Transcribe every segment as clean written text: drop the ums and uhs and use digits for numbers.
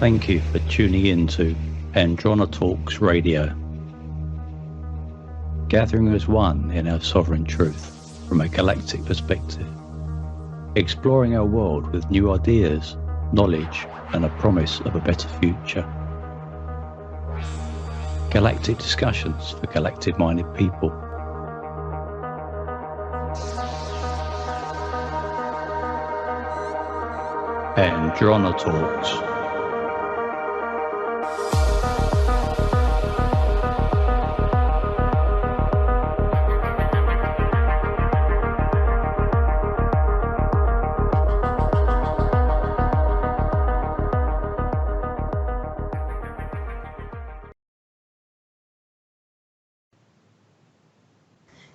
Thank you for tuning in to Androna Talks Radio, gathering as one in our sovereign truth from a galactic perspective, exploring our world with new ideas, knowledge, and a promise of a better future. Galactic discussions for galactic-minded people. Androna Talks.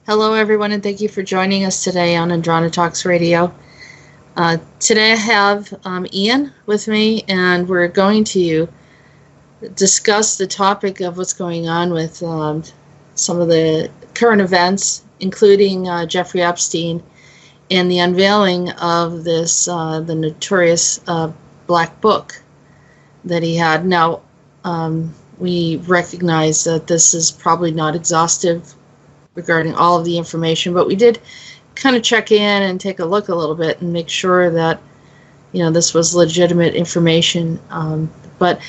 Hello, everyone, and thank you for joining us today on Androna Talks Radio. Today I have Ian with me, and we're going to discuss the topic of what's going on with some of the current events, including Jeffrey Epstein and the unveiling of this, the notorious Black Book that he had. Now, we recognize that this is probably not exhaustive regarding all of the information, but we did kind of check in and take a look a little bit and make sure that, you know, this was legitimate information. But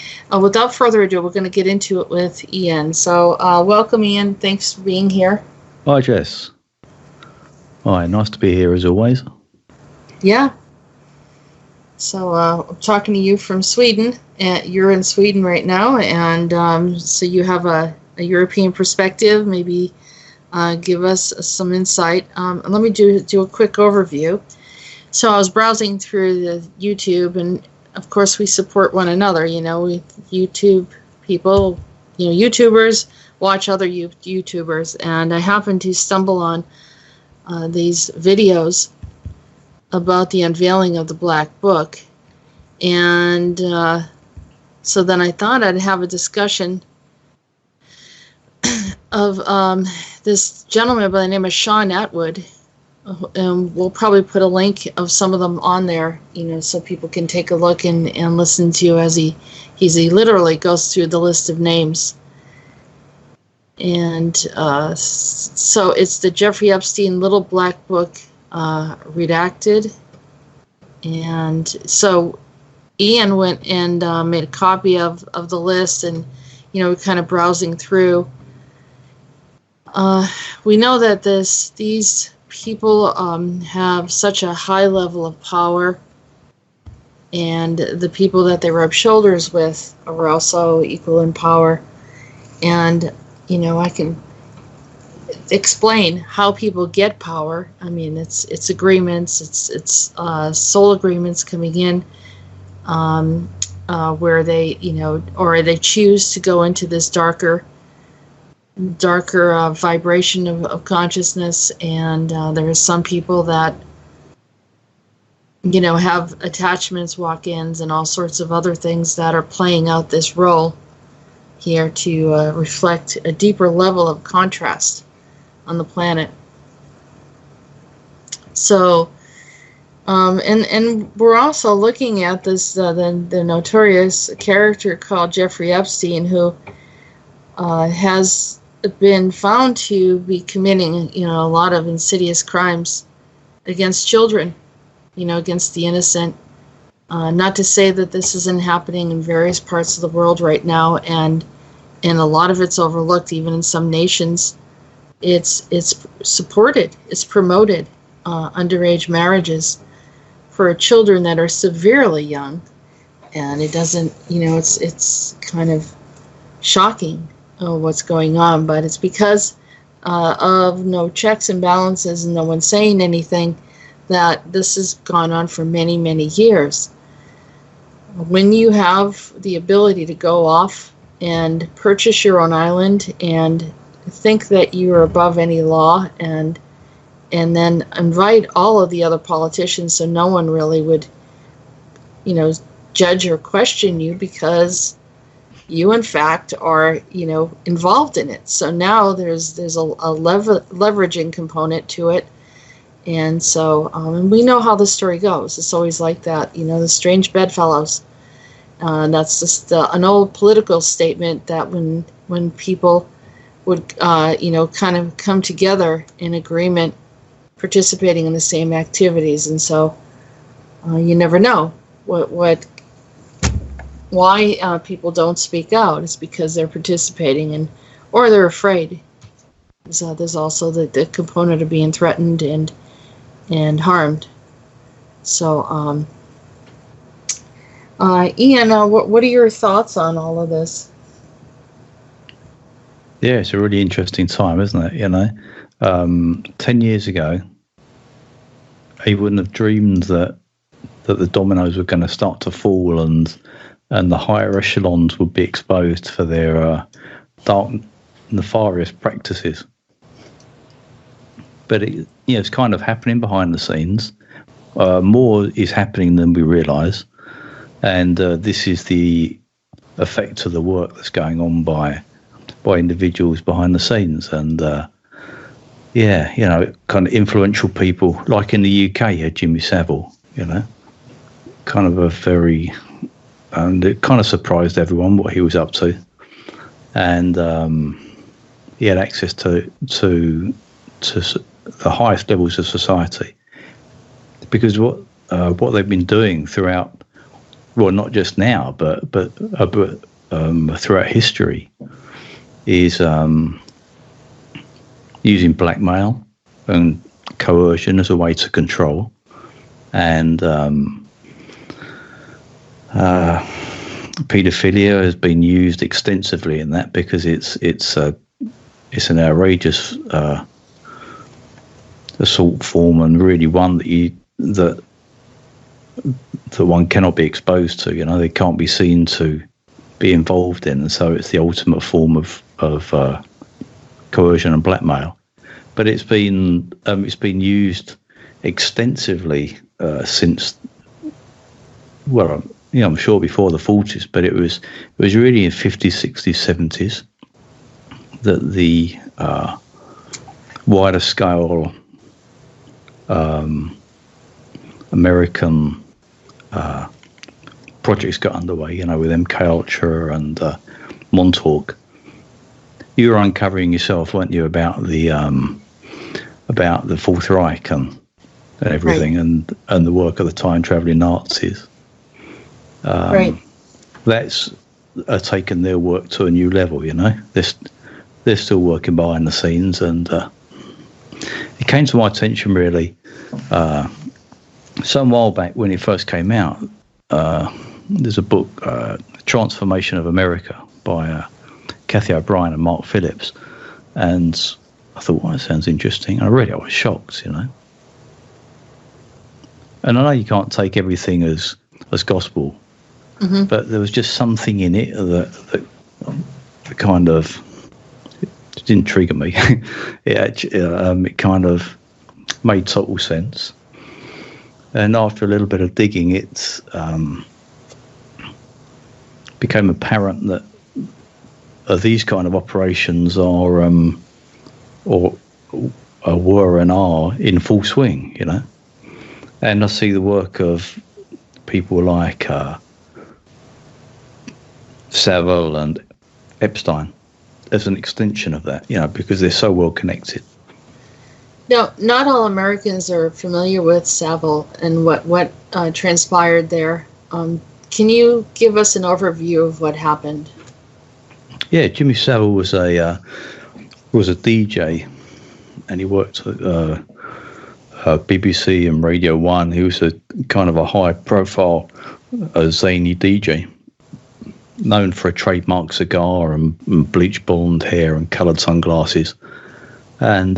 without further ado, we're going to get into it with Ian. So welcome, Ian. Thanks for being here. Hi, Jess. Hi, nice to be here as always. Yeah. So I'm talking to you from Sweden. You're in Sweden right now, and so you have a European perspective, maybe. Give us some insight. Let me do a quick overview. So I was browsing through the YouTube, and of course we support one another. You know, we YouTube people, you know, YouTubers watch other YouTubers, and I happened to stumble on these videos about the unveiling of the Black Book, and so then I thought I'd have a discussion of this gentleman by the name of Sean Atwood, and we'll probably put a link of some of them on there, you know, so people can take a look and listen to as he literally goes through the list of names. And so it's the Jeffrey Epstein Little Black Book redacted. And so Ian went and made a copy of the list, and, you know, we're kind of browsing through. We know that these people have such a high level of power, and the people that they rub shoulders with are also equal in power. And, you know, I can explain how people get power. I mean, it's agreements, it's soul agreements coming in, where they, you know, or they choose to go into this darker vibration of consciousness, and there are some people that, you know, have attachments, walk-ins, and all sorts of other things that are playing out this role here to reflect a deeper level of contrast on the planet. So, and we're also looking at this the notorious character called Jeffrey Epstein, who has been found to be committing, you know, a lot of insidious crimes against children, you know, against the innocent. Not to say that this isn't happening in various parts of the world right now, and a lot of it's overlooked, even in some nations. It's supported, it's promoted, underage marriages for children that are severely young, and it doesn't, you know, it's kind of shocking what's going on, but it's because of no checks and balances and no one saying anything that this has gone on for many, many years. When you have the ability to go off and purchase your own island and think that you are above any law, and then invite all of the other politicians so no one really would, you know, judge or question you, because you in fact are, you know, involved in it. So now there's a leveraging component to it, and so and we know how the story goes. It's always like that, you know, the strange bedfellows. That's just an old political statement that when people would, kind of come together in agreement, participating in the same activities. And so you never know why people don't speak out. It's because they're participating or they're afraid. So there's also the component of being threatened and harmed. So, Ian, what are your thoughts on all of this? Yeah, it's a really interesting time, isn't it? 10 years ago, he wouldn't have dreamed that the dominoes were going to start to fall and the higher echelons would be exposed for their dark, nefarious practices. But it's kind of happening behind the scenes. More is happening than we realise, and this is the effect of the work that's going on by individuals behind the scenes. And kind of influential people, like in the UK, you had Jimmy Savile. Kind of a very, and it kind of surprised everyone what he was up to, and he had access to the highest levels of society, because what they've been doing throughout, well, not just now, but throughout history, is using blackmail and coercion as a way to control, and paedophilia has been used extensively in that, because it's an outrageous assault form, and really one that one cannot be exposed to. They can't be seen to be involved in, and so it's the ultimate form of coercion and blackmail. But it's been used extensively since, well, I'm sure before the 40s, but it was really in 50s, 60s, 70s that the wider scale American projects got underway, with MK Ultra and Montauk. You were uncovering yourself, weren't you, about the Fourth Reich and everything, right, and the work of the time traveling Nazis. Right. That's taken their work to a new level. They're still working behind the scenes, and it came to my attention really some while back when it first came out. There's a book, Transformation of America, by Kathy O'Brien and Mark Phillips, and I thought, well, that sounds interesting. And I read it, I was shocked, And I know you can't take everything as gospel, mm-hmm, but there was just something in it that kind of didn't trigger me. It kind of made total sense. And after a little bit of digging, it became apparent that these kind of operations are, or were and are in full swing, And I see the work of people like Savile and Epstein as an extension of that, because they're so well connected. Now, not all Americans are familiar with Savile and what transpired there. Can you give us an overview of what happened? Yeah, Jimmy Savile was a DJ, and he worked at BBC and Radio 1. He was a kind of a high-profile zany DJ, known for a trademark cigar and bleach blonde hair and coloured sunglasses, and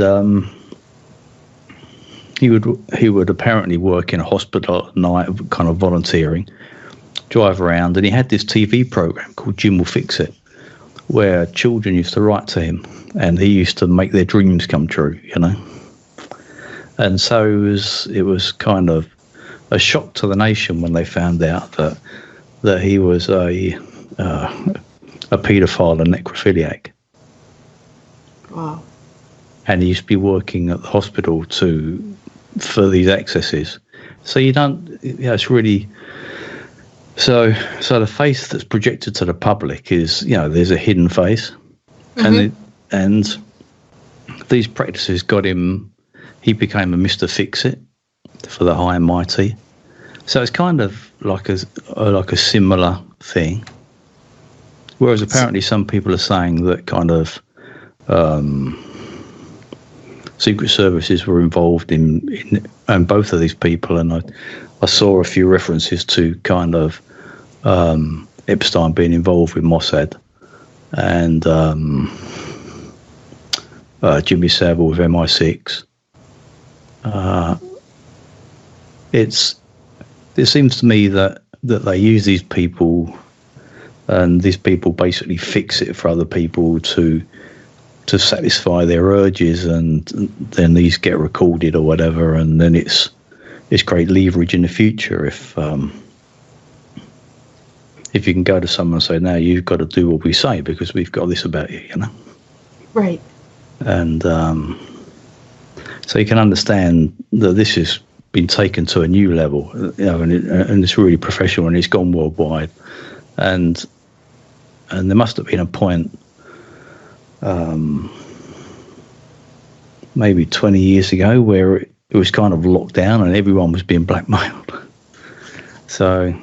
he would apparently work in a hospital at night, kind of volunteering, drive around, and he had this TV program called Jim Will Fix It, where children used to write to him, and he used to make their dreams come true, And so it was kind of a shock to the nation when they found out that he was a paedophile and necrophiliac. Wow. And he used to be working at the hospital for these excesses. So it's really So the face that's projected to the public is, there's a hidden face, Mm-hmm. and these practices got him. He became a Mr. Fix-It for the high and mighty. So it's kind of like a similar thing. Whereas apparently some people are saying that kind of Secret Services were involved in both of these people, and I saw a few references to kind of Epstein being involved with Mossad, and Jimmy Savile with MI6. It seems to me that they use these people, and these people basically fix it for other people to satisfy their urges, and then these get recorded or whatever, and then it's great leverage in the future if you can go to someone and say, "Now you've got to do what we say because we've got this about you," Right. And so you can understand that this has been taken to a new level, and it's really professional, and it's gone worldwide, and there must have been a point, maybe 20 years ago, where it was kind of locked down and everyone was being blackmailed. So,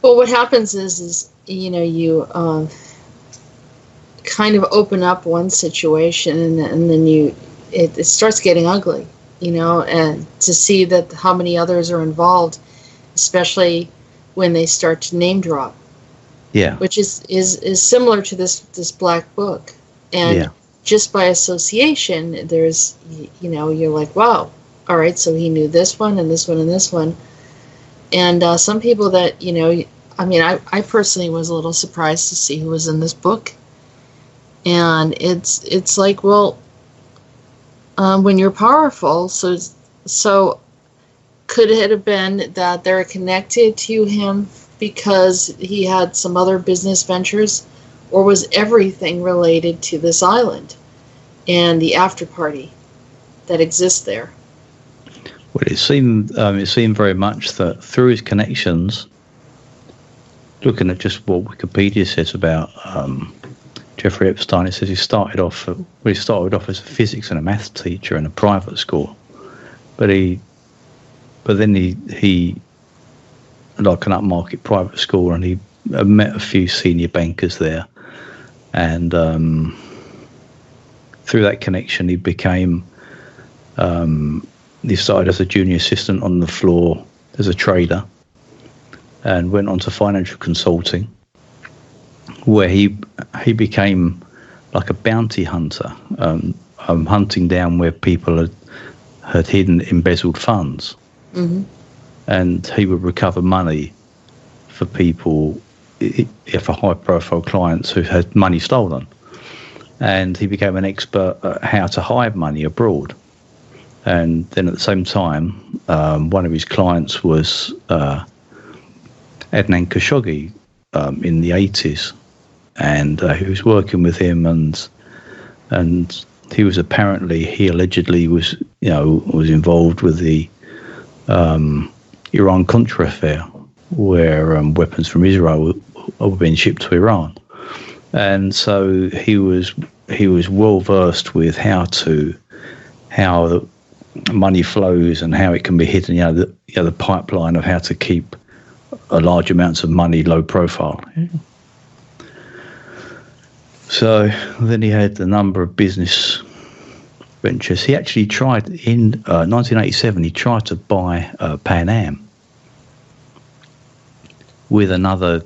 well, what happens is you kind of open up one situation, and then it starts getting ugly, and to see that how many others are involved, especially when they start to name drop. Yeah. Which is similar to this black book. And just by association, there's, you're like, wow, all right, so he knew this one and this one and this one. And some people that, I personally was a little surprised to see who was in this book. And it's like, well, when you're powerful, so could it have been that they're connected to him because he had some other business ventures, or was everything related to this island and the after party that exists there? Well, it seemed very much that through his connections, looking at just what Wikipedia says about Jeffrey Epstein, it says he started off as a physics and a maths teacher in a private school, but then he like an upmarket private school, and he met a few senior bankers there, and through that connection he became he started as a junior assistant on the floor as a trader, and went on to financial consulting, where he became like a bounty hunter, hunting down where people had hidden embezzled funds. Mm-hmm. And he would recover money for people, for high-profile clients who had money stolen. And he became an expert at how to hide money abroad. And then at the same time, one of his clients was Adnan Khashoggi in the 80s. And he was working with him, and he allegedly was involved with the Iran-Contra affair, where weapons from Israel were being shipped to Iran, and so he was well versed with how the money flows and how it can be hidden. The pipeline of how to keep large amounts of money low profile. So then he had a number of business ventures. He actually tried in 1987. He tried to buy Pan Am with another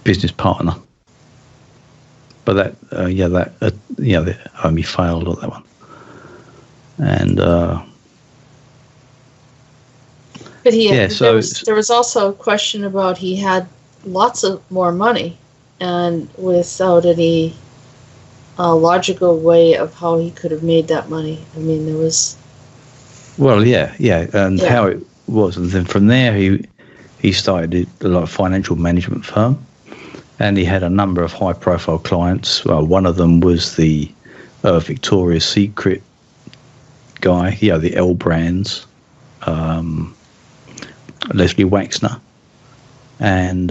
business partner, but that he failed on that one. And but there was also a question about he had lots of more money, and without any logical way of how he could have made that money. I mean, there was. Well, how it was, and then from there he started a financial management firm, and he had a number of high-profile clients. Well, one of them was the Victoria's Secret guy, the L brands, Leslie Waxner, and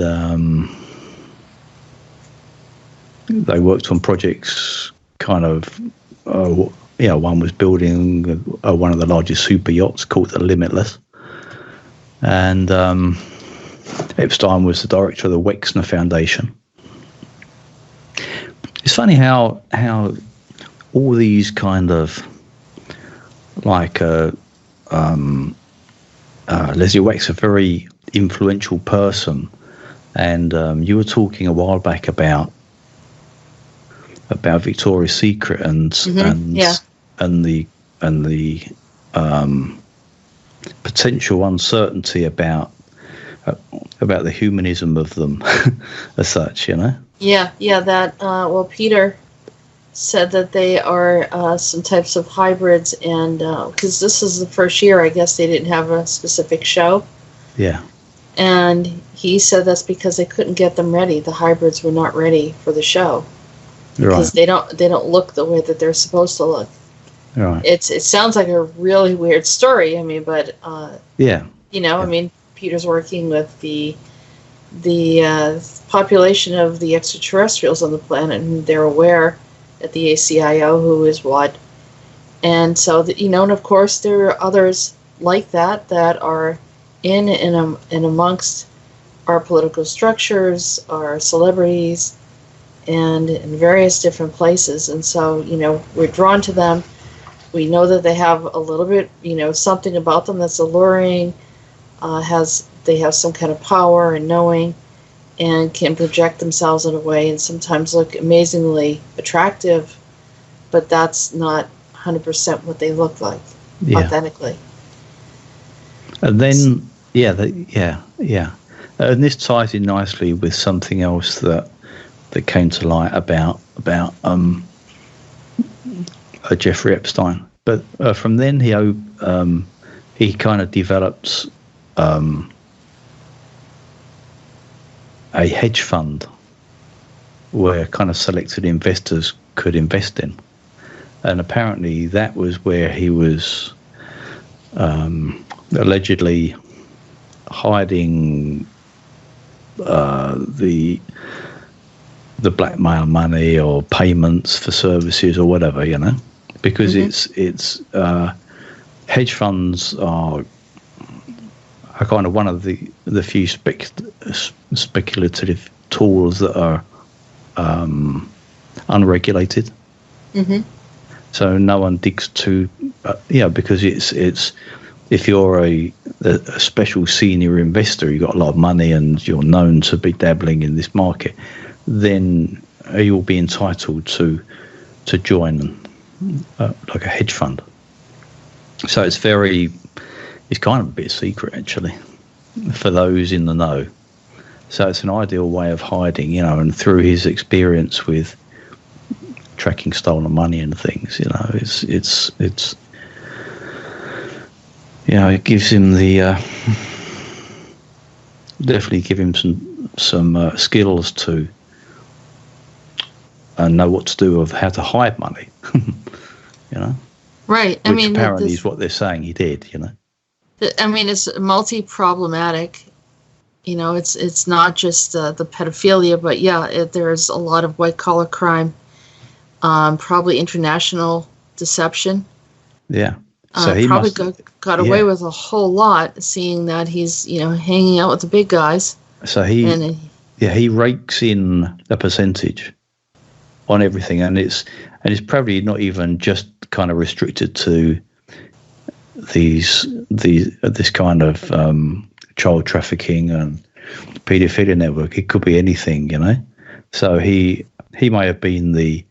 they worked on projects kind of, one was building one of the largest super yachts called the Limitless. And Epstein was the director of the Wexner Foundation. It's funny how all these kind of like Leslie Wexner, a very influential person, and you were talking a while back about Victoria's Secret and the potential uncertainty about the humanism of them as such, that Peter said that they are some types of hybrids, and because this is the first year, I guess they didn't have a specific show. Yeah. And he said that's because they couldn't get them ready. The hybrids were not ready for the show because they don't look the way that they're supposed to look. Right. It sounds like a really weird story. I mean, but I mean, Peter's working with the population of the extraterrestrials on the planet, and they're aware at the ACIO who is what, and so and of course there are others like that are in and amongst our political structures, our celebrities, and in various different places, and so we're drawn to them. We know that they have a little bit, something about them that's alluring. They have some kind of power and knowing, and can project themselves in a way, and sometimes look amazingly attractive, but that's not 100% what they look like authentically. And then, and this ties in nicely with something else that came to light about Jeffrey Epstein. But from then he kind of develops a hedge fund where kind of selected investors could invest in, and apparently that was where he was allegedly hiding the blackmail money or payments for services or whatever, because it's hedge funds are kind of one of the few speculative tools that are unregulated. Mm-hmm. So no one digs to, because it's if you're a special senior investor, you've got a lot of money and you're known to be dabbling in this market, then you'll be entitled to join like a hedge fund. So it's kind of a bit secret actually for those in the know. So it's an ideal way of hiding, and through his experience with tracking stolen money and things, it's it gives him definitely give him some skills to know what to do of how to hide money, Right. Which apparently is what they're saying he did, I mean, it's multi-problematic. It's not just the pedophilia, but there's a lot of white-collar crime, probably international deception. Yeah. So he probably got away with a whole lot, seeing that he's, hanging out with the big guys. So he rakes in a percentage on everything, and it's probably not even just kind of restricted to this kind of child trafficking and paedophilia network. It could be anything, So he may have been the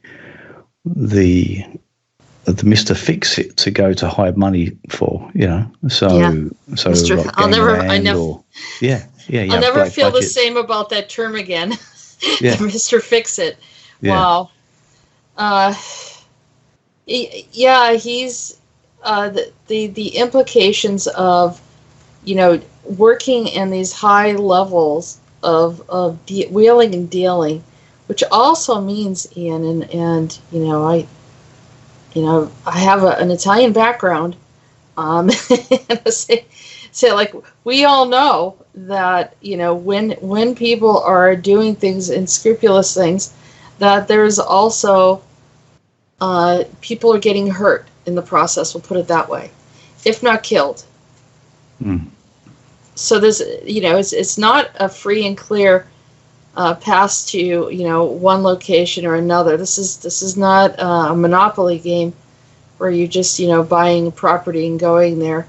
Mr. Fix-It to go to hide money for, So Mr. Like I'll never feel budget. The same about that term again. Yeah. Mr. Fix-It. Yeah. Wow. He's the implications of working in these high levels of wheeling and dealing, which also means, Ian, and I have an Italian background, and say, like, we all know that, when people are doing things, unscrupulous things, that there's also people are getting hurt in the process, we'll put it that way, if not killed. Mm. So this, it's not a free and clear pass to, one location or another. This is not a Monopoly game where you're just, buying property and going there.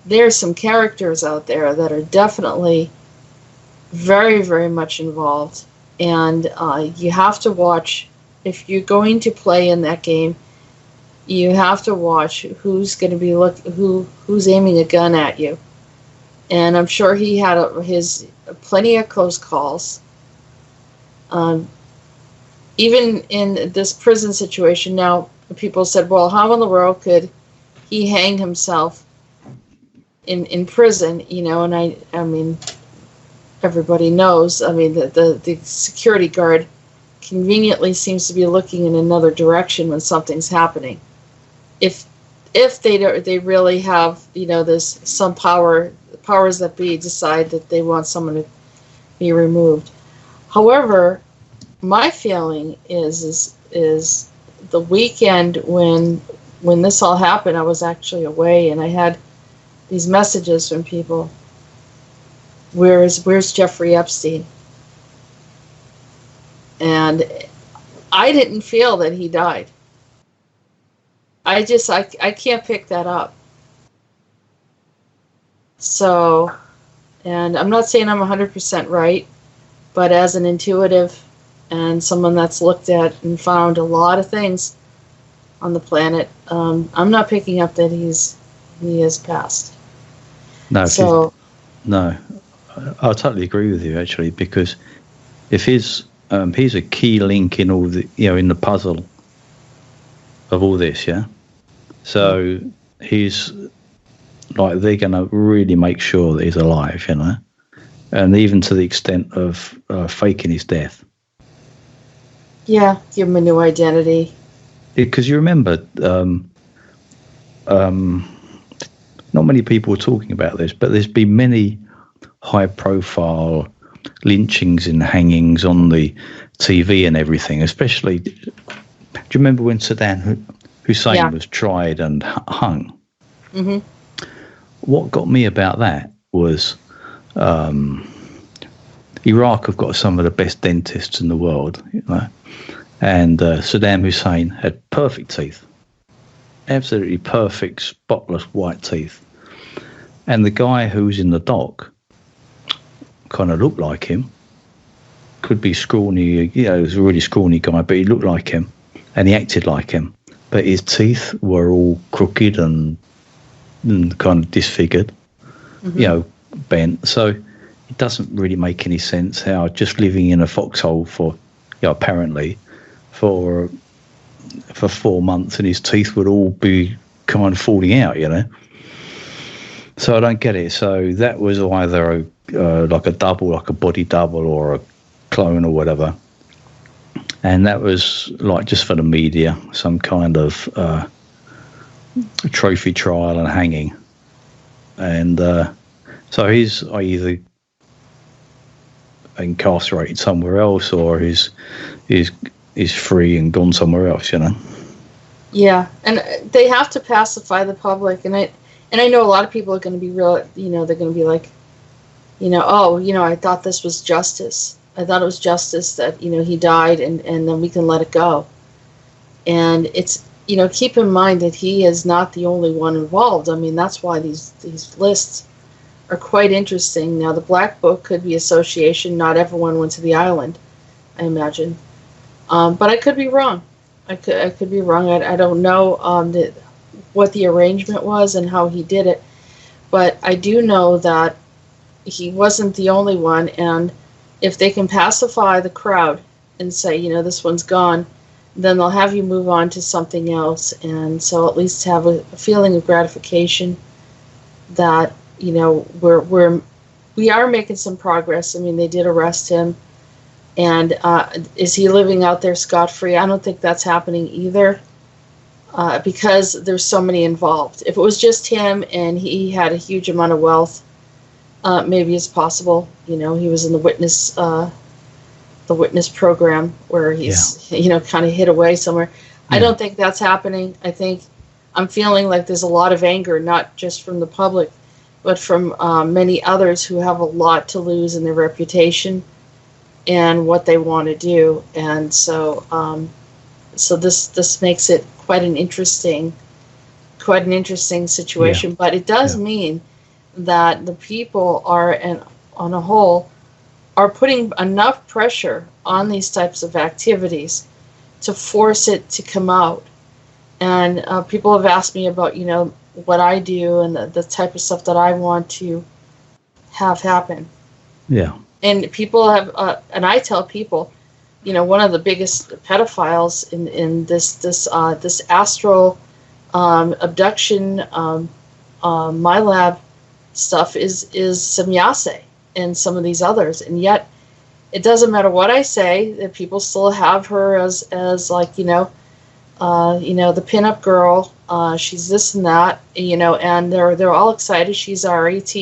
There's some characters out there that are definitely very, very much involved. And you have to watch, if you're going to play in that game, you have to watch who's going to be who's aiming a gun at you. And I'm sure he had his plenty of close calls. Even in this prison situation, now people said, well, how in the world could he hang himself in prison? And I mean, everybody knows. I mean, the security guard conveniently seems to be looking in another direction when something's happening. If they really have, this some powers that be decide that they want someone to be removed. However, my feeling is the weekend when this all happened, I was actually away, and I had these messages from people. Where's Jeffrey Epstein? And I didn't feel that he died. I can't pick that up. So, and I'm not saying I'm 100% right, but as an intuitive and someone that's looked at and found a lot of things on the planet, I'm not picking up that he has passed. No, so no, I totally agree with you, actually, because if he's a key link in all the in the puzzle of all this, yeah. So he's like, they're going to really make sure that he's alive, and even to the extent of faking his death. Yeah, give him a new identity. Because you remember, not many people were talking about this, but there's been many high-profile lynchings and hangings on the TV and everything. Especially, do you remember when Saddam Hussein was tried and hung? Mm-hmm. What got me about that was Iraq have got some of the best dentists in the world, and Saddam Hussein had perfect teeth, absolutely perfect, spotless white teeth. And the guy who's in the dock kind of looked like him. Could be scrawny, he was a really scrawny guy, but he looked like him, and he acted like him. But his teeth were all crooked and kind of disfigured, bent. So it doesn't really make any sense how just living in a foxhole for, apparently, for 4 months, and his teeth would all be kind of falling out, So I don't get it. So that was either like a double, like a body double, or a clone or whatever. And that was like just for the media, some kind of trophy trial and hanging. And so he's either incarcerated somewhere else, or he's free and gone somewhere else, Yeah, and they have to pacify the public, and I know a lot of people are going to be real, they're going to be like, I thought this was justice. I thought it was justice that, he died, and then we can let it go. And it's, keep in mind that he is not the only one involved. I mean, that's why these lists are quite interesting. Now, the Black Book could be association. Not everyone went to the island, I imagine. But I could be wrong. I could be wrong. I don't know what the arrangement was and how he did it. But I do know that he wasn't the only one. And if they can pacify the crowd and say, this one's gone, then they'll have you move on to something else. And so at least have a feeling of gratification that, we are making some progress. I mean, they did arrest him. And is he living out there scot-free? I don't think that's happening either, because there's so many involved. If it was just him and he had a huge amount of wealth, maybe it's possible. He was in the witness program where he's kind of hid away somewhere. I don't think that's happening. I think I'm feeling like there's a lot of anger, not just from the public, but from many others who have a lot to lose in their reputation and what they want to do. And so this makes it quite an interesting situation. But it does mean that the people on a whole are putting enough pressure on these types of activities to force it to come out. And people have asked me about, what I do and the type of stuff that I want to have happen. Yeah. And people have, and I tell people, one of the biggest pedophiles in this astral abduction, my lab stuff is Semyase and some of these others, and yet it doesn't matter what I say, that people still have her as like the pinup girl. She's this and that, and they're all excited. She's RET,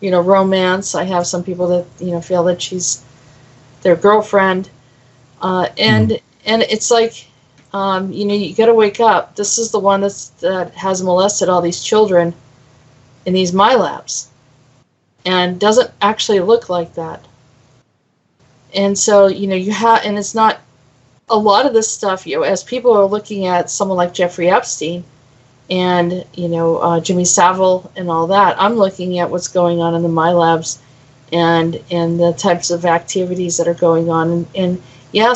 romance. I have some people that feel that she's their girlfriend, and it's like, you got to wake up. This is the one that has molested all these children in these my labs, and doesn't actually look like that. And so you have, and it's not. A lot of this stuff, as people are looking at someone like Jeffrey Epstein and, Jimmy Savile and all that, I'm looking at what's going on in the my labs and the types of activities that are going on. And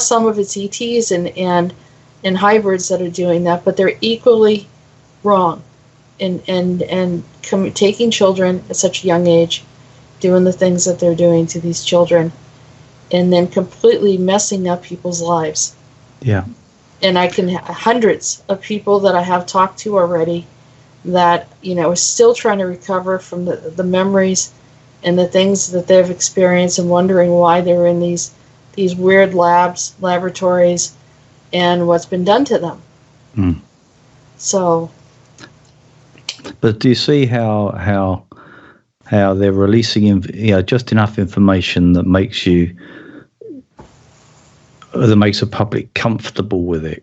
some of it's ETs and hybrids that are doing that, but they're equally wrong and taking children at such a young age, doing the things that they're doing to these children, and then completely messing up people's lives. Yeah. And I can hundreds of people that I have talked to already that, are still trying to recover from the memories and the things that they've experienced and wondering why they're in these weird laboratories and what's been done to them. Mm. So. But do you see how they're releasing just enough information that makes the public comfortable with it,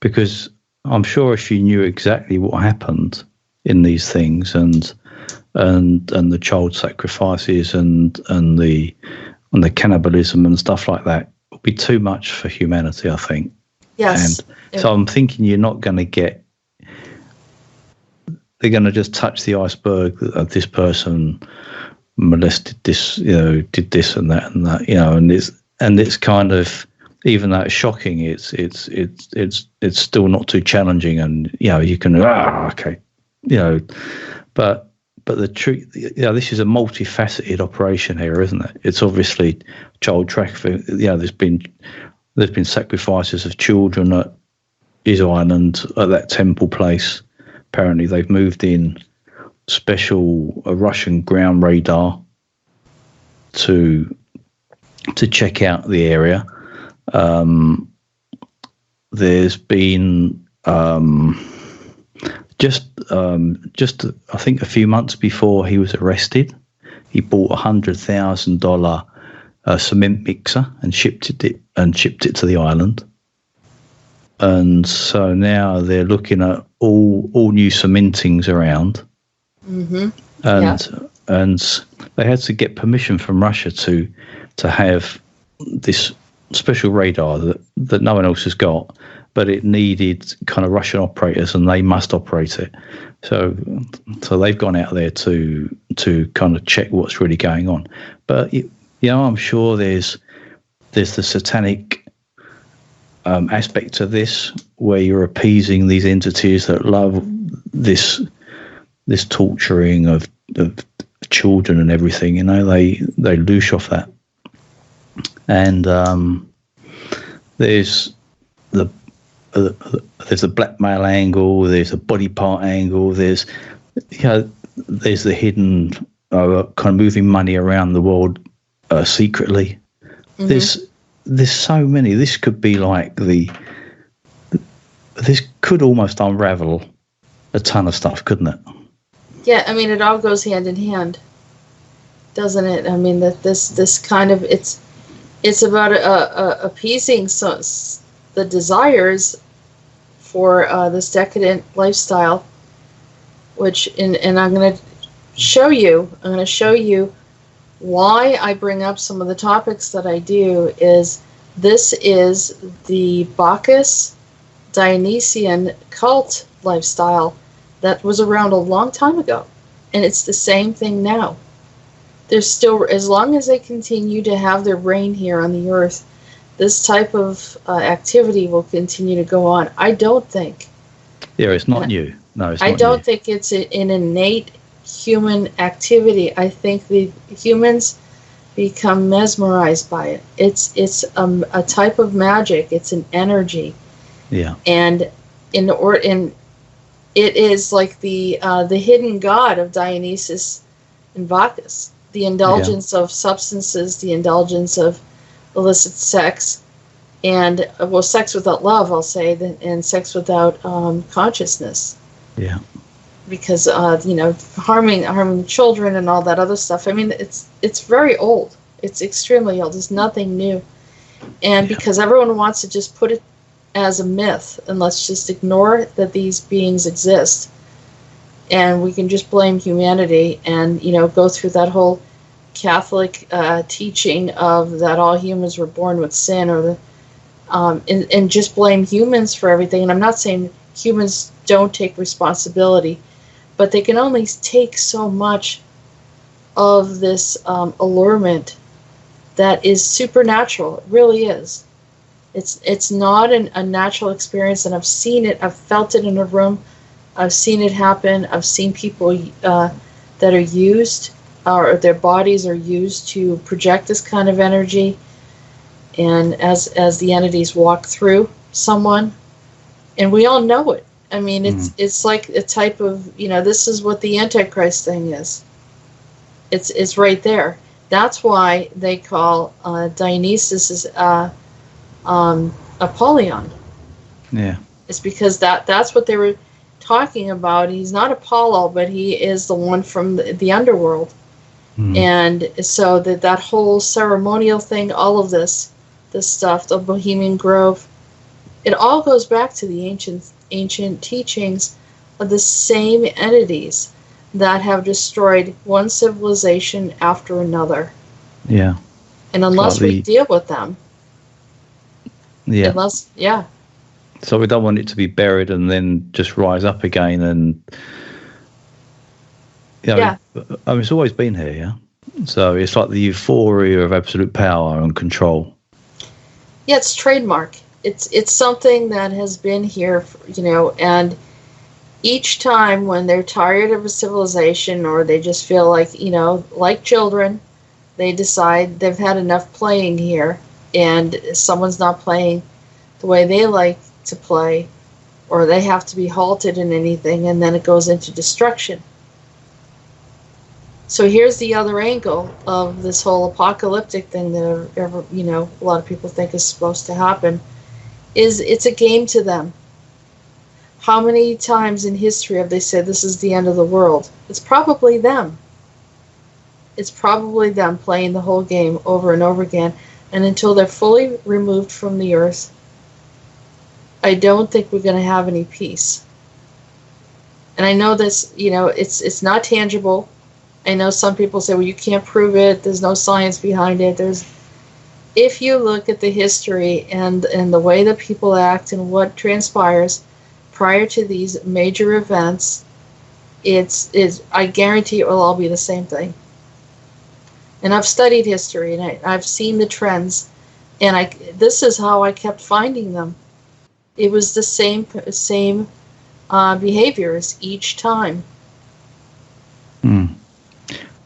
because I'm sure she knew exactly what happened in these things and the child sacrifices and the cannibalism and stuff like that would be too much for humanity, I think. Yes. And so I'm thinking you're not going to get. They're going to just touch the iceberg of this person molested this, did this and that, and it's kind of, even though it's shocking, it's still not too challenging, and you can okay, but the truth, this is a multifaceted operation here, isn't it? It's obviously child trafficking. There's been sacrifices of children at his island, at that temple place. Apparently, they've moved in special Russian ground radar to check out the area. There's been just I think a few months before he was arrested, he bought $100,000 cement mixer and shipped it to the island. And so now they're looking at all new cementings around. Mm-hmm. And they had to get permission from Russia to have this special radar that no one else has got, but it needed kind of Russian operators, and they must operate it. So they've gone out there to kind of check what's really going on. But I'm sure there's the satanic aspect of this, where you're appeasing these entities that love this torturing of children and everything. They loosh off that. And there's the blackmail angle, there's a body part angle, there's the hidden kind of moving money around the world secretly. Mm-hmm. There's so many. This could be like this could almost unravel a ton of stuff, couldn't it? Yeah, I mean, it all goes hand in hand. doesn't it? I mean, that this kind of it's about appeasing the desires for this decadent lifestyle, which and I'm going to show you. I'm going to show you why I bring up some of the topics that I do. This is the Bacchus Dionysian cult lifestyle that was around a long time ago, and it's the same thing now. There's still, as long as they continue to have their reign here on the earth, this type of activity will continue to go on. I don't think. Yeah, it's not new. No, it's not. I don't think it's an innate human activity. I think the humans become mesmerized by it. It's a type of magic. It's an energy. Yeah. And it is like the hidden god of Dionysus and Bacchus. The indulgence of substances, the indulgence of illicit sex, and sex without love, I'll say, and sex without consciousness. Yeah. Because harming children and all that other stuff. I mean, it's very old. It's extremely old. It's nothing new. And because everyone wants to just put it as a myth, and let's just ignore that these beings exist, and we can just blame humanity and go through that whole Catholic teaching of that all humans were born with sin, or and just blame humans for everything. And I'm not saying humans don't take responsibility, but they can only take so much of this allurement that is supernatural. It really is. It's not a natural experience, and I've seen it. I've felt it in a room. I've seen it happen. I've seen people that are used, or their bodies are used to project this kind of energy, and as the entities walk through someone, and we all know it. I mean, it's like a type of, this is what the Antichrist thing is. It's right there. That's why they call Dionysus Apollyon. Yeah. It's because that's what they were talking about. He's not Apollo, but he is the one from the underworld. And so that whole ceremonial thing, all of this stuff, the Bohemian Grove, it all goes back to the ancient teachings of the same entities that have destroyed one civilization after another. Yeah. And unless we deal with them. Yeah. So we don't want it to be buried and then just rise up again, and I mean, it's always been here, yeah. So it's like the euphoria of absolute power and control. Yeah, it's trademark. It's something that has been here, and each time when they're tired of a civilization, or they just feel like, like children, they decide they've had enough playing here, and someone's not playing the way they like to play, or they have to be halted in anything, and then it goes into destruction. So here's the other angle of this whole apocalyptic thing that a lot of people think is supposed to happen, is it's a game to them. How many times in history have they said this is the end of the world? It's probably them. It's probably them playing the whole game over and over again. And until they're fully removed from the earth, I don't think we're going to have any peace. And I know this, it's not tangible. I know some people say, well, you can't prove it. There's no science behind it. If you look at the history and the way that people act and what transpires prior to these major events, I guarantee it will all be the same thing. And I've studied history, and I've seen the trends, and this is how I kept finding them. It was the same behaviors each time.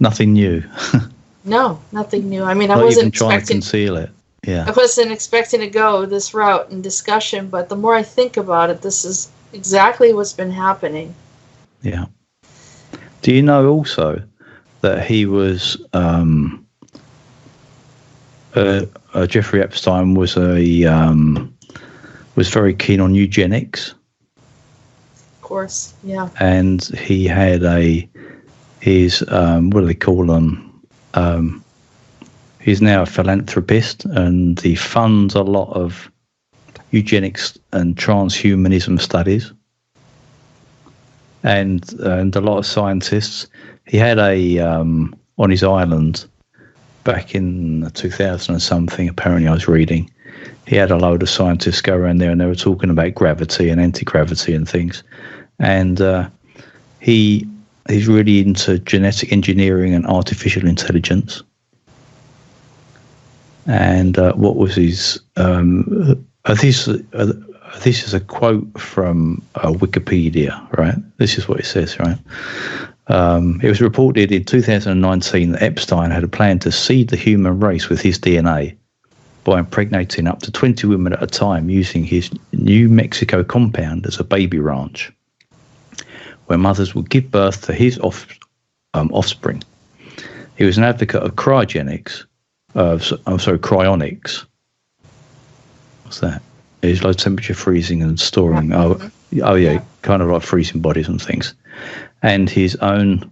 Nothing new. No, nothing new. I mean, Not I wasn't even trying expecting to conceal it. Yeah. I wasn't expecting to go this route in discussion, but the more I think about it, this is exactly what's been happening. Yeah. Do you know also that he was Jeffrey Epstein was was very keen on eugenics? Of course, yeah. And he had his what do they call them? He's now a philanthropist, and he funds a lot of eugenics and transhumanism studies, and a lot of scientists. He had on his island back in 2000 or something. Apparently, I was reading. He had a load of scientists go around there, and they were talking about gravity and anti-gravity and things. And he's really into genetic engineering and artificial intelligence. And what was his? This is a quote from Wikipedia, right? This is what it says, right? It was reported in 2019 that Epstein had a plan to seed the human race with his DNA by impregnating up to 20 women at a time using his New Mexico compound as a baby ranch, where mothers would give birth to his offspring. He was an advocate of cryogenics. Cryonics. What's that? It's low temperature freezing and storing. Oh yeah, kind of like freezing bodies and things. And his own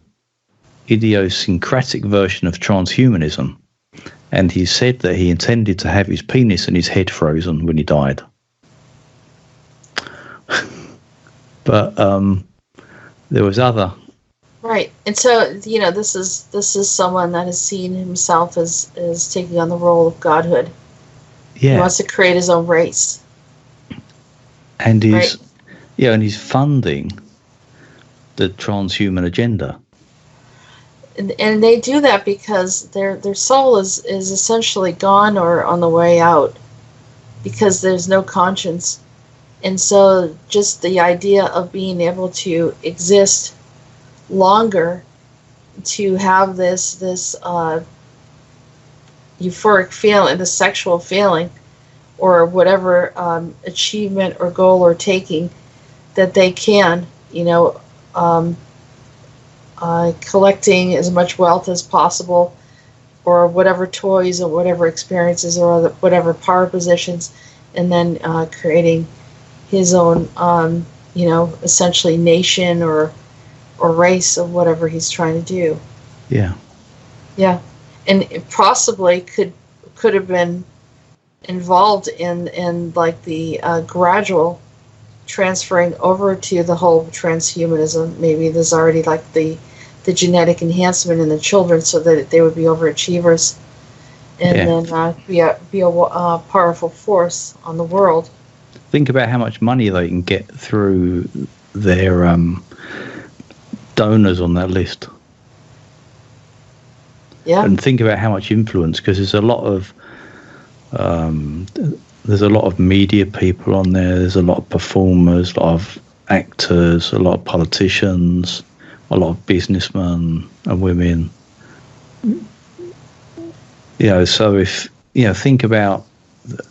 idiosyncratic version of transhumanism. And he said that he intended to have his penis and his head frozen when he died. But there was other. Right, and so this is someone that has seen himself as taking on the role of godhood. Yeah, he wants to create his own race, and he's funding the transhuman agenda. And they do that because their soul is essentially gone or on the way out, because there's no conscience, and so just the idea of being able to exist longer, to have this euphoric feeling, the sexual feeling, or whatever achievement or goal or taking that they can, collecting as much wealth as possible, or whatever toys or whatever experiences or whatever power positions, and then creating his own, essentially nation or race of whatever he's trying to do. Yeah. Yeah. And it possibly could have been involved in like the gradual transferring over to the whole transhumanism. Maybe there's already like the genetic enhancement in the children so that they would be overachievers and then be a powerful force on the world. Think about how much money they can get through their donors on that list. Yeah. And think about how much influence, because there's a lot of media people on there. There's a lot of performers, a lot of actors, a lot of politicians, a lot of businessmen and women. So if think about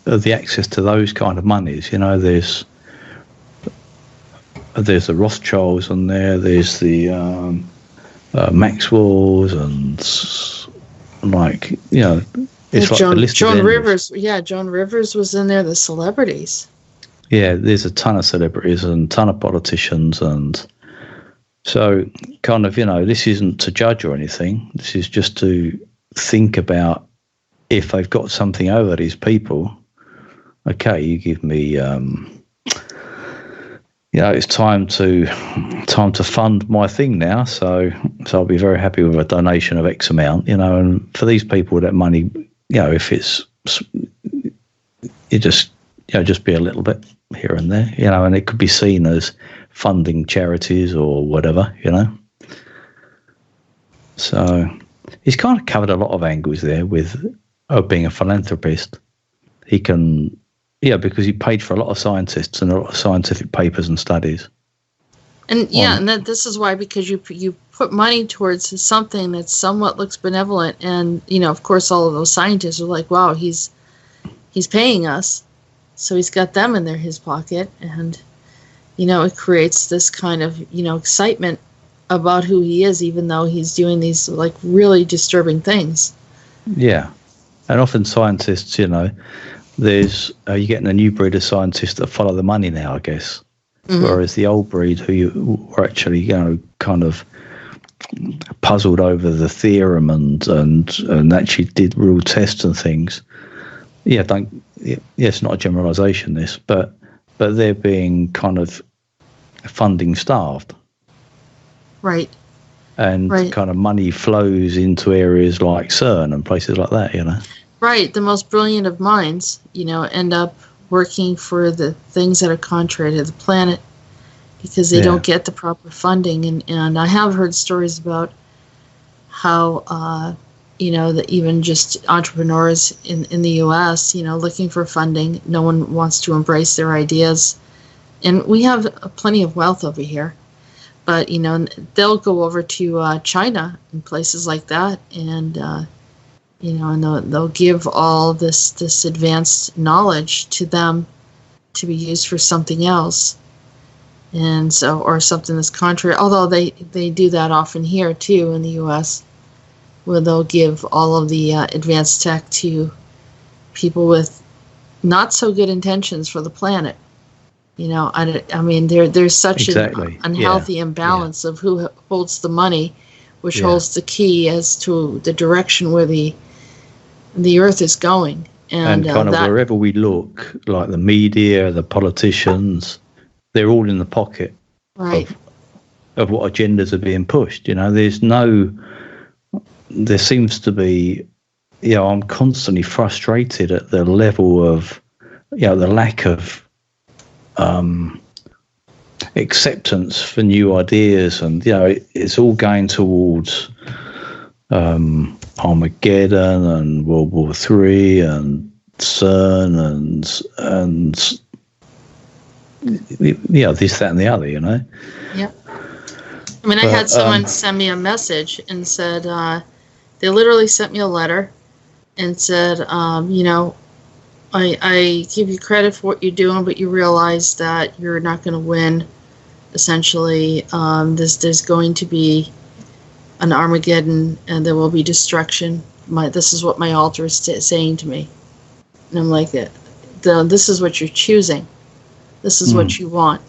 the access to those kind of monies. There's the Rothschilds on there. There's the Maxwells and it's like a list Joan of Rivers. Yeah, Joan Rivers was in there. The celebrities. Yeah, there's a ton of celebrities and a ton of politicians, and so kind of this isn't to judge or anything. This is just to think about if they've got something over these people. Okay, you give me. It's time to fund my thing now. So I'll be very happy with a donation of X amount, and for these people, that money, if it's, just be a little bit here and there, and it could be seen as funding charities or whatever, So he's kind of covered a lot of angles there with being a philanthropist. He can. Yeah, because he paid for a lot of scientists and a lot of scientific papers and studies. And and this is why, because you put money towards something that somewhat looks benevolent, and of course all of those scientists are like, wow, he's paying us, so he's got them in his pocket, and it creates this kind of excitement about who he is, even though he's doing these like really disturbing things. Yeah, and often scientists, there's you're getting a new breed of scientists that follow the money now, I guess. Mm-hmm. Whereas the old breed who were actually, kind of puzzled over the theorem and actually did real tests and things. Yeah, it's not a generalization, this, but they're being kind of funding starved. Right. And kind of money flows into areas like CERN and places like that, Right. The most brilliant of minds, end up working for the things that are contrary to the planet because they don't get the proper funding. And I have heard stories about how, that even just entrepreneurs in the U.S., looking for funding, no one wants to embrace their ideas. And we have plenty of wealth over here. But, they'll go over to China and places like that and, and they'll give all this advanced knowledge to them to be used for something else. And so, or something that's contrary, although they do that often here too in the U.S., where they'll give all of the advanced tech to people with not so good intentions for the planet. I mean, there's such an unhealthy imbalance of who holds the money, which holds the key as to the direction where the Earth is going. And kind of wherever we look, like the media, the politicians, they're all in the pocket of what agendas are being pushed. There seems to be, I'm constantly frustrated at the level of, the lack of acceptance for new ideas, and it's all going towards Armageddon and World War III and CERN and this, that, and the other. Yeah. I mean, I had someone send me a message and said they literally sent me a letter and said, I give you credit for what you're doing, but you realize that you're not going to win. Essentially, there's going to be an Armageddon, and there will be destruction. This is what my altar is saying to me, and I'm like, this is what you're choosing. This is what you want.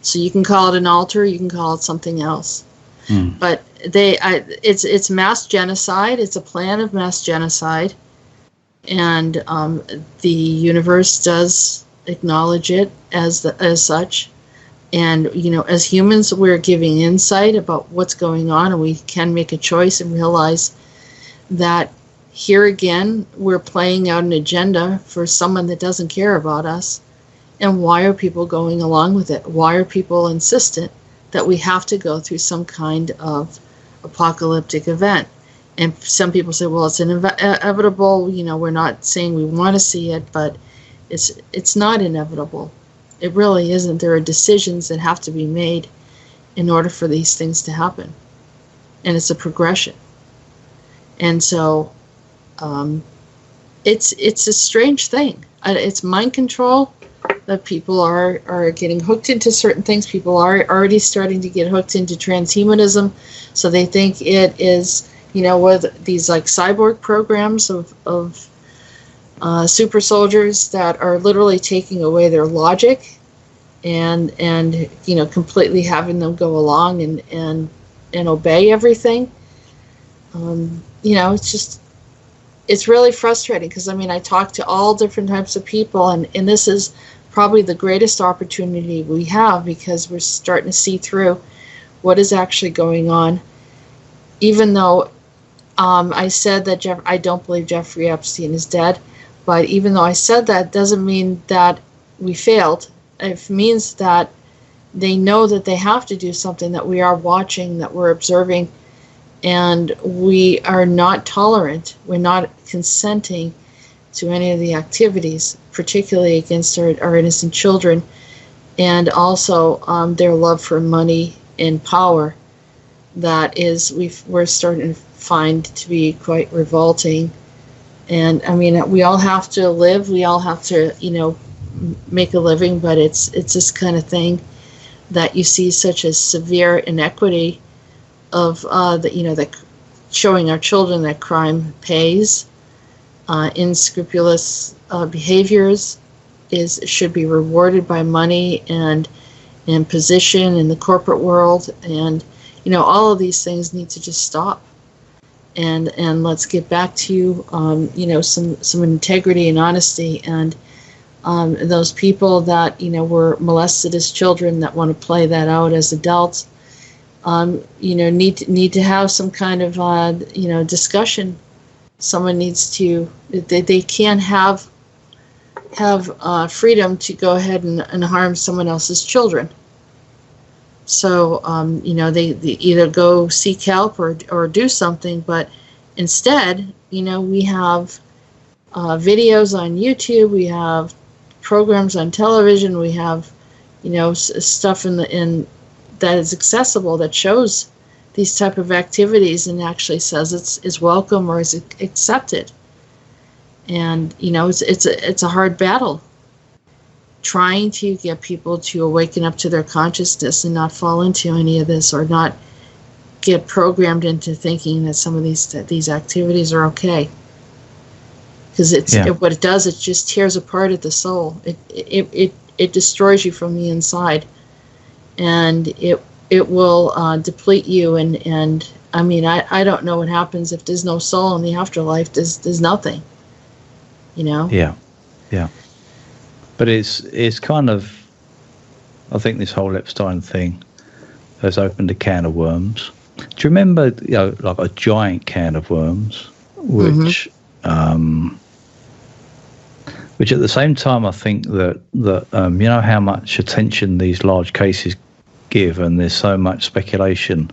So you can call it an altar, you can call it something else. But it's mass genocide. It's a plan of mass genocide. And the universe does acknowledge it as such. And, as humans, we're giving insight about what's going on, and we can make a choice and realize that here again, we're playing out an agenda for someone that doesn't care about us. And why are people going along with it? Why are people insistent that we have to go through some kind of apocalyptic event? And some people say, well, it's inevitable. We're not saying we want to see it, but it's not inevitable. It really isn't. There are decisions that have to be made in order for these things to happen. And it's a progression. And so it's a strange thing. It's mind control that people are getting hooked into certain things. People are already starting to get hooked into transhumanism. So they think it is, with these like cyborg programs of super soldiers that are literally taking away their logic and completely having them go along and obey everything. It's really frustrating because I talk to all different types of people, and this is probably the greatest opportunity we have because we're starting to see through what is actually going on. Even though I said that I don't believe Jeffrey Epstein is dead, but even though I said that, doesn't mean that we failed. It means that they know that they have to do something, that we are watching, that we're observing, and we are not tolerant. We're not consenting to any of the activities, particularly against our innocent children, and also their love for money and power. That is, we're starting to find to be quite revolting. And we all have to live. We all have to, make a living. But it's this kind of thing that you see such a severe inequity of that showing our children that crime pays. Unscrupulous behaviors should be rewarded by money and position in the corporate world, and all of these things need to just stop. And let's get back to, some integrity and honesty. And those people that, were molested as children that want to play that out as adults, need to have some kind of, discussion. Someone needs to, they can't have freedom to go ahead and harm someone else's children. So, they either go seek help or do something, but instead, we have videos on YouTube, we have programs on television, we have, stuff in that is accessible that shows these type of activities and actually says it's welcome or is accepted. And, it's a hard battle, trying to get people to awaken up to their consciousness and not fall into any of this, or not get programmed into thinking that some of these activities are okay. Because what it does, it just tears apart at the soul. It destroys you from the inside, and it will deplete you. And I mean, I don't know what happens if there's no soul in the afterlife. There's nothing. Yeah. But it's kind of, I think this whole Epstein thing has opened a can of worms. Do you remember, like a giant can of worms, which at the same time, I think that how much attention these large cases give, and there's so much speculation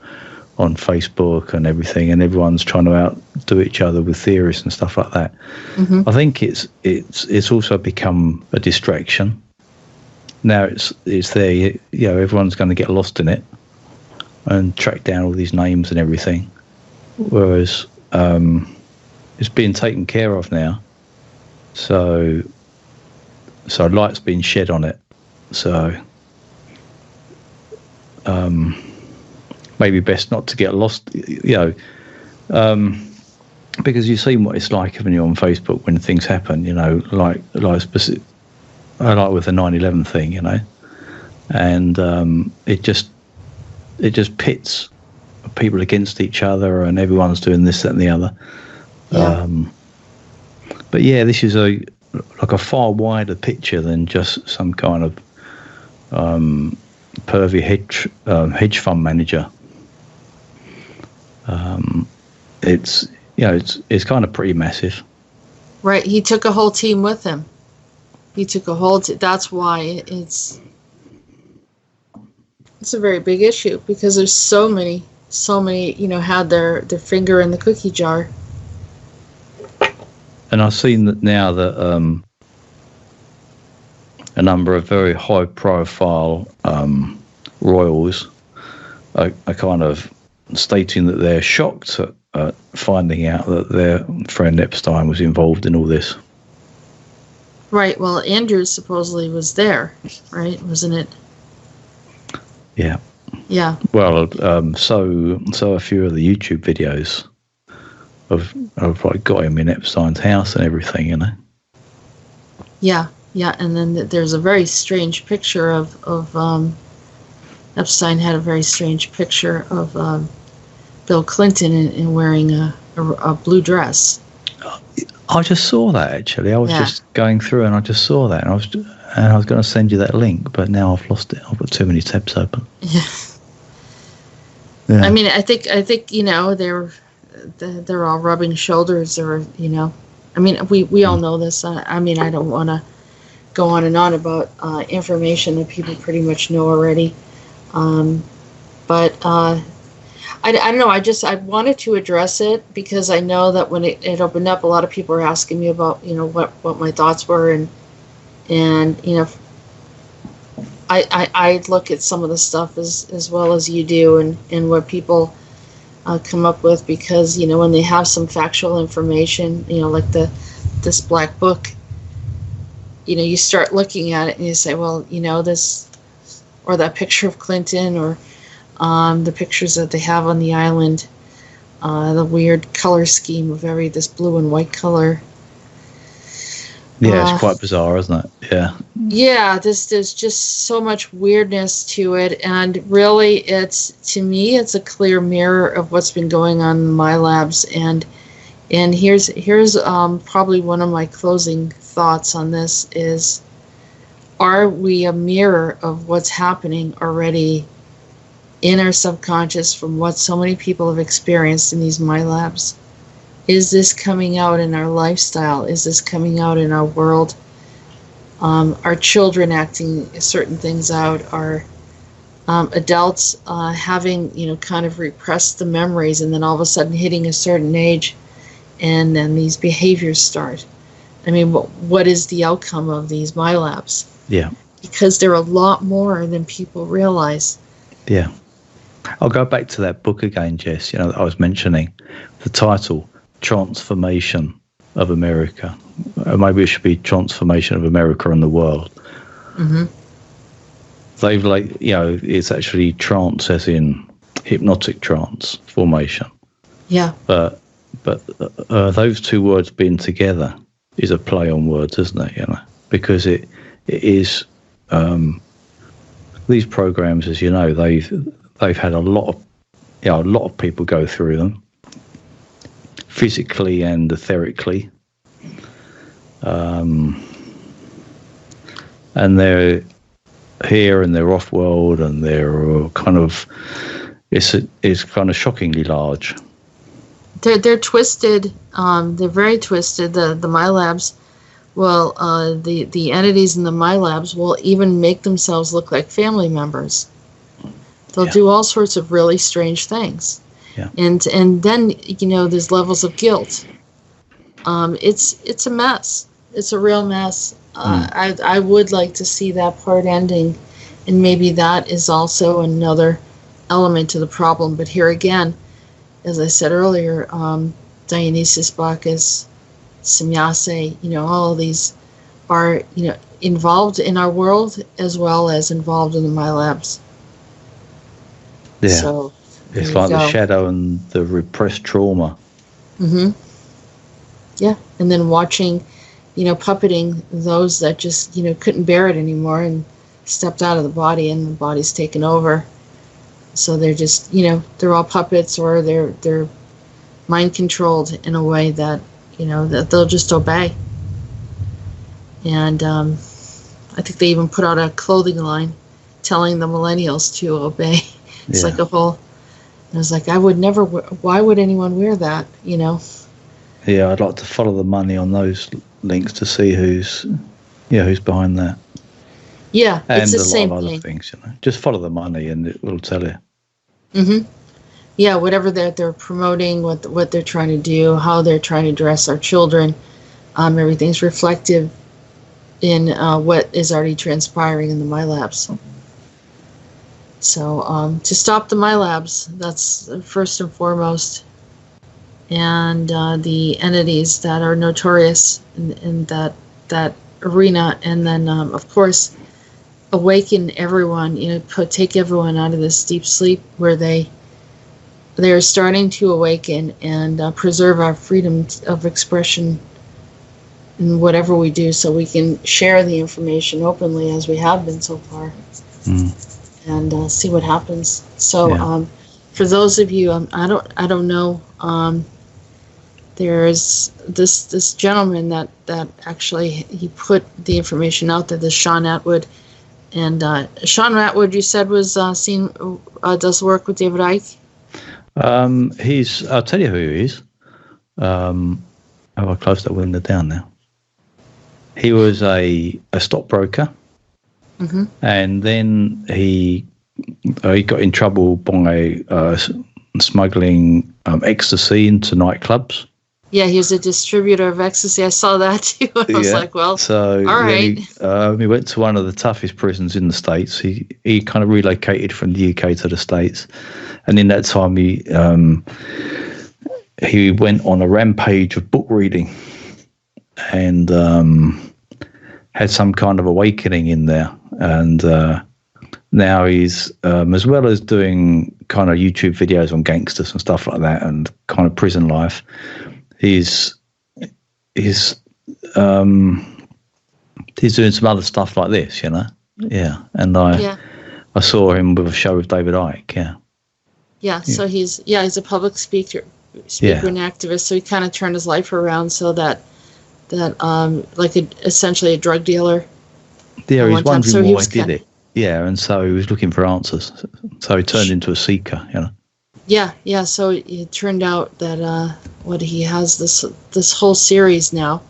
on Facebook and everything, and everyone's trying to outdo each other with theories and stuff like that. Mm-hmm. I think it's also become a distraction. Now it's there, everyone's going to get lost in it and track down all these names and everything, whereas it's being taken care of now. So light's been shed on it. So maybe best not to get lost, because you've seen what it's like when you're on Facebook when things happen, like specific, like with the 9/11 thing, and it just pits people against each other, and everyone's doing this, that, and the other. Yeah. But yeah, this is a far wider picture than just some kind of pervy hedge fund manager. It's kind of pretty massive. Right. He took a whole team with him. That's why it's a very big issue, because there's so many, had their finger in the cookie jar. And I've seen that now that a number of very high profile royals are kind of stating that they're shocked at finding out that their friend Epstein was involved in all this. Right. Well, Andrew supposedly was there, right? Wasn't it? Yeah. Yeah. Well, so a few of the YouTube videos of like got him in Epstein's house and everything, Yeah. And then there's a very strange picture of Epstein had a very strange picture of Bill Clinton in wearing a blue dress. I just saw that, actually. I was just going through and I just saw that, and I was going to send you that link, but now I've lost it. I've got too many tabs open. Yeah. I mean, I think they're all rubbing shoulders, or I mean, we all know this. I mean, I don't want to go on and on about information that people pretty much know already, but I don't know. I wanted to address it because I know that when it opened up, a lot of people were asking me about what my thoughts were, and I look at some of the stuff as well as you do, and what people come up with, because when they have some factual information, like this black book, you start looking at it and you say, well, this, or that picture of Clinton, or the pictures that they have on the island, the weird color scheme of this blue and white color. Yeah, it's quite bizarre, isn't it? Yeah. Yeah, there's just so much weirdness to it, and really, to me, it's a clear mirror of what's been going on in my labs. And here's probably one of my closing thoughts on this is: are we a mirror of what's happening already in our subconscious from what so many people have experienced in these my labs? Is this coming out in our lifestyle? Is this coming out in our world? Are children acting certain things out? Are adults having, kind of repressed the memories, and then all of a sudden hitting a certain age, and then these behaviors start? I mean, what is the outcome of these my labs? Yeah. Because they're a lot more than people realize. Yeah. I'll go back to that book again, Jess, that I was mentioning. The title, Transformation of America. Maybe it should be Transformation of America and the World. Mm-hmm. They've it's actually trance as in hypnotic transformation. Yeah. But those two words being together is a play on words, isn't it? Because it is these programs, as you know, they've had a lot of people go through them, physically and etherically, and they're here and they're off world, and they're kind of it's kind of shockingly large. They're twisted. They're very twisted. The my labs. Well, the entities in the my labs will even make themselves look like family members. They'll do all sorts of really strange things. Yeah. And then there's levels of guilt. It's a mess. It's a real mess. I would like to see that part ending, and maybe that is also another element to the problem. But here again, as I said earlier, Dionysus, Bacchus, Semyase, all of these are involved in our world as well as involved in the my labs. Yeah. So it's like the shadow and the repressed trauma. Mm-hmm. Yeah, and then watching, puppeting those that just, couldn't bear it anymore and stepped out of the body, and the body's taken over. So they're just, they're all puppets, or they're mind controlled in a way that, that they'll just obey. And I think they even put out a clothing line telling the millennials to obey. It's like a whole. I was like, I would never. Why would anyone wear that? Yeah, I'd like to follow the money on those links to see who's behind that. Yeah, and it's the a same lot of other thing. things. Just follow the money, and it will tell you. Mm-hmm. Yeah, whatever they're promoting, what they're trying to do, how they're trying to dress our children, everything's reflective in what is already transpiring in the my labs. So to stop the my labs, that's first and foremost, and the entities that are notorious in that arena, and then of course awaken everyone. Take everyone out of this deep sleep where they're starting to awaken and preserve our freedom of expression in whatever we do, so we can share the information openly as we have been so far. And see what happens. So for those of you, I don't know. There's this gentleman that actually he put the information out there. This Sean Atwood, and Sean Atwood, you said was does work with David Icke. I'll tell you who he is. Have I closed that window down now? He was a stockbroker. Mm-hmm. And then he got in trouble by smuggling ecstasy into nightclubs. Yeah, he was a distributor of ecstasy. I saw that too. I was like, well, so all right. He went to one of the toughest prisons in the States. He kind of relocated from the UK to the States, and in that time he went on a rampage of book reading, and had some kind of awakening in there. And now he's, as well as doing kind of YouTube videos on gangsters and stuff like that, and kind of prison life, he's he's doing some other stuff like this, you know. Yeah, and I saw him with a show with David Icke. Yeah. So he's a public speaker and activist. So he kind of turned his life around so that like essentially a drug dealer. Yeah, he's wondering why he did it. Yeah, and so he was looking for answers. So he turned into a seeker, you know. Yeah. So it turned out that he has this whole series now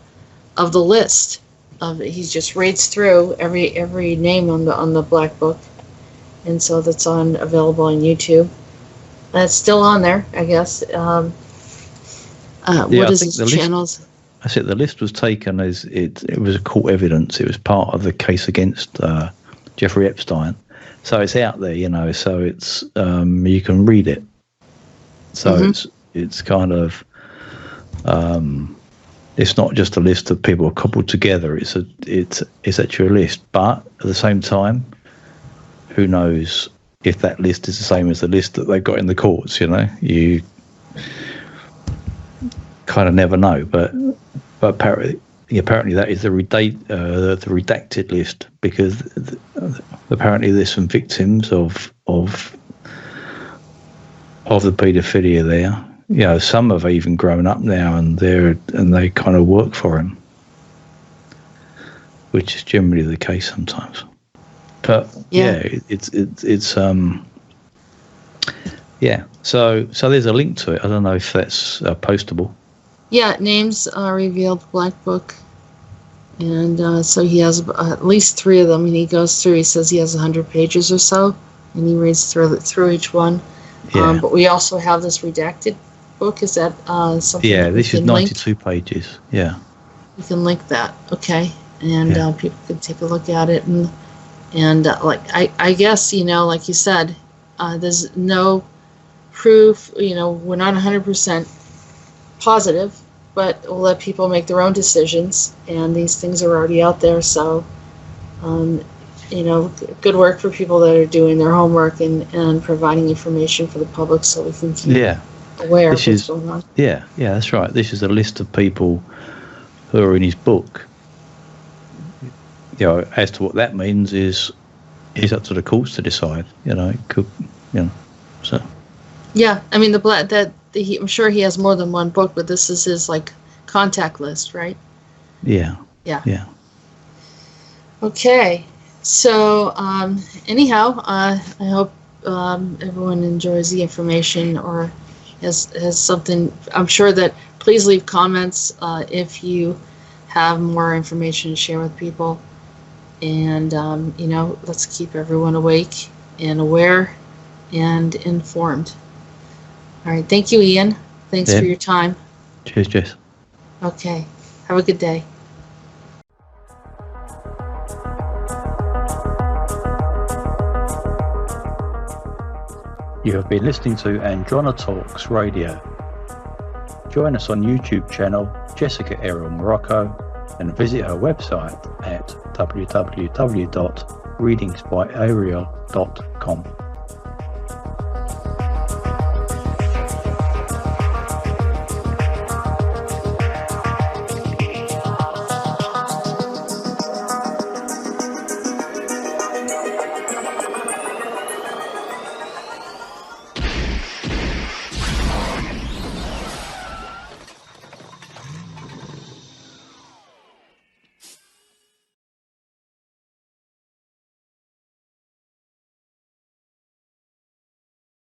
of the list of he just reads through every name on the Black Book, and so that's available on YouTube. And it's still on there, I guess. What is his channels? I said the list was taken as it was a court evidence. It was part of the case against Jeffrey Epstein, so it's out there, you know. So it's you can read it. So it's kind of it's not just a list of people coupled together. It's actually a list, but at the same time, who knows if that list is the same as the list that they've got in the courts? You know, you kind of never know. But apparently that is the redacted list, because apparently there's some victims of the paedophilia there. You know, some have even grown up now, and they kind of work for him, which is generally the case sometimes. But it's So there's a link to it. I don't know if that's postable. Yeah, names revealed, Black Book, and so he has at least 3 of them, and he goes through. He says he has 100 pages or so, and he reads through each one. Yeah. But we also have this redacted book. Is that something? Yeah, this is 92 pages. Yeah, you can link that. Okay, and people can take a look at it, and like I guess, you know, like you said, there's no proof. You know, we're not 100% positive, but we'll let people make their own decisions, and these things are already out there. So, you know, good work for people that are doing their homework and providing information for the public, so we can keep aware of what's going on. Yeah, that's right. This is a list of people who are in his book. You know, as to what that means is up to the courts to decide. You know, it could, you know, so. Yeah, I mean I'm sure he has more than one book, but this is his like contact list, right? Yeah. Okay. So anyhow, I hope everyone enjoys the information or has something. I'm sure that please leave comments if you have more information to share with people. And, you know, let's keep everyone awake and aware and informed. All right. Thank you, Ian. Thanks for your time. Cheers, Jess. Okay. Have a good day. You have been listening to Androna Talks Radio. Join us on YouTube channel Jessica Errol Morocco, and visit her website at www.readingsbyariel.com.